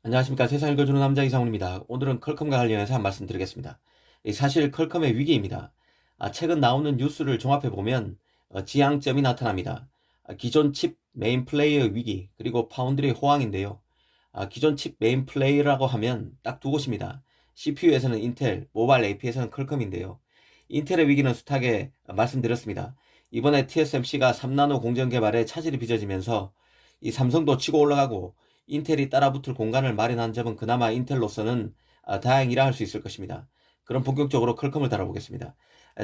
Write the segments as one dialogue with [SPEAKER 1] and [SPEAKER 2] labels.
[SPEAKER 1] 안녕하십니까. 세상 읽어주는 남자 이상훈입니다. 오늘은 퀄컴과 관련해서 한 말씀 드리겠습니다. 사실 퀄컴의 위기입니다. 최근 나오는 뉴스를 종합해보면 지향점이 나타납니다. 기존 칩 메인 플레이어의 위기, 그리고 파운드리의 호황인데요. 기존 칩 메인 플레이라고 하면 딱 두 곳입니다. CPU에서는 인텔, 모바일 AP에서는 퀄컴인데요. 인텔의 위기는 숱하게 말씀드렸습니다. 이번에 TSMC가 3나노 공정 개발에 차질이 빚어지면서 이 삼성도 치고 올라가고 인텔이 따라붙을 공간을 마련한 점은 그나마 인텔로서는 다행이라 할 수 있을 것입니다. 그럼 본격적으로 퀄컴을 다뤄보겠습니다.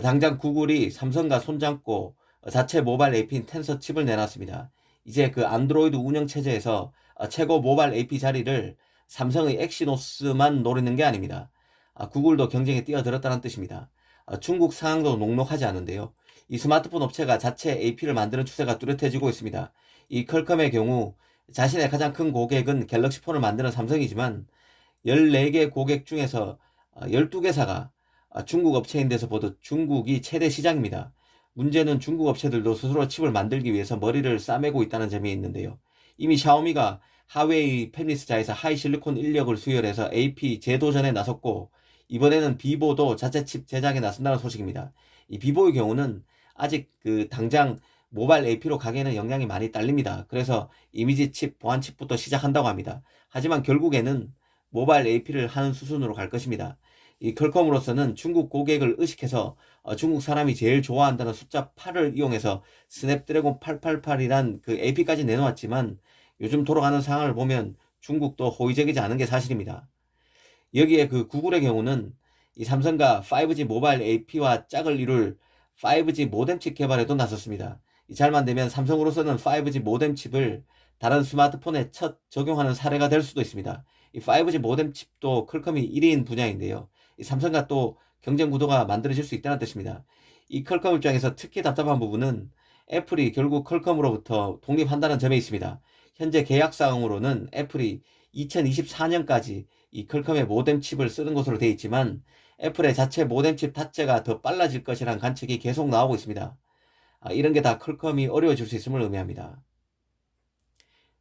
[SPEAKER 1] 당장 구글이 삼성과 손잡고 자체 모바일 AP인 텐서 칩을 내놨습니다. 이제 그 안드로이드 운영체제에서 최고 모바일 AP 자리를 삼성의 엑시노스만 노리는 게 아닙니다. 구글도 경쟁에 뛰어들었다는 뜻입니다. 중국 상황도 녹록하지 않은데요. 이 스마트폰 업체가 자체 AP를 만드는 추세가 뚜렷해지고 있습니다. 이 퀄컴의 경우 자신의 가장 큰 고객은 갤럭시 폰을 만드는 삼성이지만 14개 고객 중에서 12개사가 중국 업체인 데서 보듯 중국이 최대 시장입니다. 문제는 중국 업체들도 스스로 칩을 만들기 위해서 머리를 싸매고 있다는 점이 있는데요. 이미 샤오미가 하웨이 팹리스자에서 하이실리콘 인력을 수혈해서 AP 재도전에 나섰고, 이번에는 비보도 자체 칩 제작에 나선다는 소식입니다. 이 비보의 경우는 아직 당장 모바일 AP로 가기에는 역량이 많이 딸립니다. 그래서 이미지 칩, 보안 칩부터 시작한다고 합니다. 하지만 결국에는 모바일 AP를 하는 수순으로 갈 것입니다. 이 퀄컴으로서는 중국 고객을 의식해서 중국 사람이 제일 좋아한다는 숫자 8을 이용해서 스냅드래곤 888이란 그 AP까지 내놓았지만, 요즘 돌아가는 상황을 보면 중국도 호의적이지 않은 게 사실입니다. 여기에 그 구글의 경우는 이 삼성과 5G 모바일 AP와 짝을 이룰 5G 모뎀 칩 개발에도 나섰습니다. 잘만 되면 삼성으로서는 5G 모뎀 칩을 다른 스마트폰에 첫 적용하는 사례가 될 수도 있습니다. 이 5G 모뎀 칩도 퀄컴이 1인 분야인데요. 이 삼성과 또 경쟁 구도가 만들어질 수 있다는 뜻입니다. 이 퀄컴 입장에서 특히 답답한 부분은 애플이 결국 퀄컴으로부터 독립한다는 점에 있습니다. 현재 계약사항으로는 애플이 2024년까지 이 퀄컴의 모뎀 칩을 쓰는 것으로 되어 있지만, 애플의 자체 모뎀 칩 탑재가 더 빨라질 것이라는 관측이 계속 나오고 있습니다. 이런 게 다 퀄컴이 어려워질 수 있음을 의미합니다.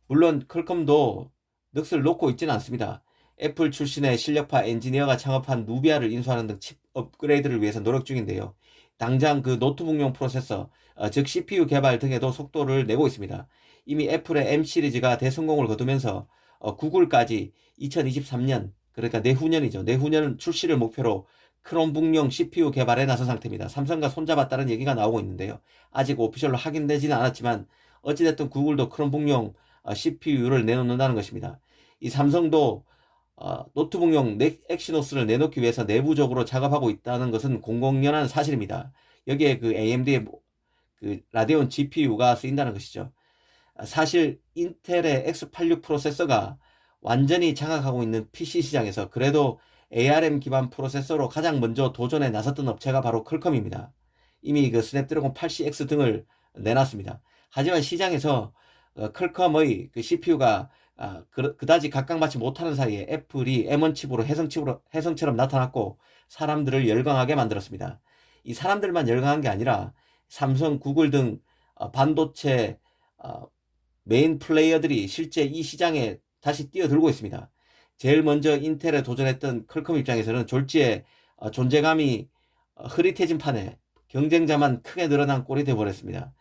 [SPEAKER 1] 물론 퀄컴도 넋을 놓고 있지는 않습니다. 애플 출신의 실력파 엔지니어가 창업한 누비아를 인수하는 등 칩 업그레이드를 위해서 노력 중인데요. 당장 그 노트북용 프로세서, 즉 CPU 개발 등에도 속도를 내고 있습니다. 이미 애플의 M 시리즈가 대성공을 거두면서 구글까지 2023년, 그러니까 내후년이죠. 내후년 출시를 목표로 크롬북용 CPU 개발에 나선 상태입니다. 삼성과 손잡았다는 얘기가 나오고 있는데요. 아직 오피셜로 확인되지는 않았지만 어찌됐든 구글도 크롬북용 CPU를 내놓는다는 것입니다. 이 삼성도 노트북용 엑시노스를 내놓기 위해서 내부적으로 작업하고 있다는 것은 공공연한 사실입니다. 여기에 그 AMD의 그 라데온 GPU가 쓰인다는 것이죠. 사실 인텔의 X86 프로세서가 완전히 장악하고 있는 PC 시장에서 그래도 ARM 기반 프로세서로 가장 먼저 도전에 나섰던 업체가 바로 퀄컴입니다. 이미 그 스냅드래곤 8CX 등을 내놨습니다. 하지만 시장에서 퀄컴의 그 CPU가 그다지 각광받지 못하는 사이에 애플이 M1 칩으로 혜성처럼 나타났고 사람들을 열광하게 만들었습니다. 이 사람들만 열광한 게 아니라 삼성, 구글 등 반도체 메인 플레이어들이 실제 이 시장에 다시 뛰어들고 있습니다. 제일 먼저 인텔에 도전했던 퀄컴 입장에서는 졸지에 존재감이 흐릿해진 판에 경쟁자만 크게 늘어난 꼴이 되어버렸습니다.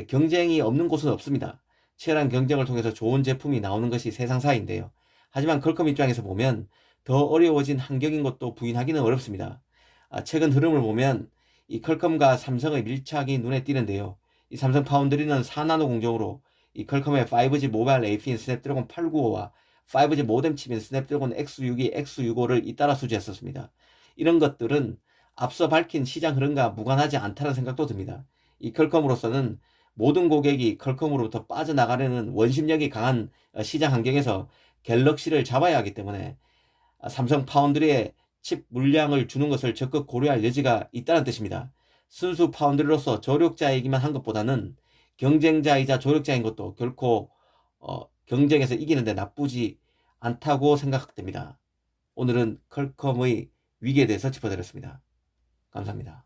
[SPEAKER 1] 경쟁이 없는 곳은 없습니다. 치열한 경쟁을 통해서 좋은 제품이 나오는 것이 세상사인데요. 하지만 퀄컴 입장에서 보면 더 어려워진 환경인 것도 부인하기는 어렵습니다. 최근 흐름을 보면 이 퀄컴과 삼성의 밀착이 눈에 띄는데요. 이 삼성 파운드리는 4나노 공정으로 이 퀄컴의 5G 모바일 AP인 스냅드래곤 895와 5G 모뎀 칩인 스냅드래곤 X62, X65를 잇따라 수주했었습니다. 이런 것들은 앞서 밝힌 시장 흐름과 무관하지 않다는 생각도 듭니다. 이 퀄컴으로서는 모든 고객이 퀄컴으로부터 빠져나가려는 원심력이 강한 시장 환경에서 갤럭시를 잡아야 하기 때문에 삼성 파운드리에 칩 물량을 주는 것을 적극 고려할 여지가 있다는 뜻입니다. 순수 파운드리로서 조력자이기만 한 것보다는 경쟁자이자 조력자인 것도 결코 경쟁에서 이기는데 나쁘지 않다고 생각됩니다. 오늘은 퀄컴의 위기에 대해서 짚어드렸습니다. 감사합니다.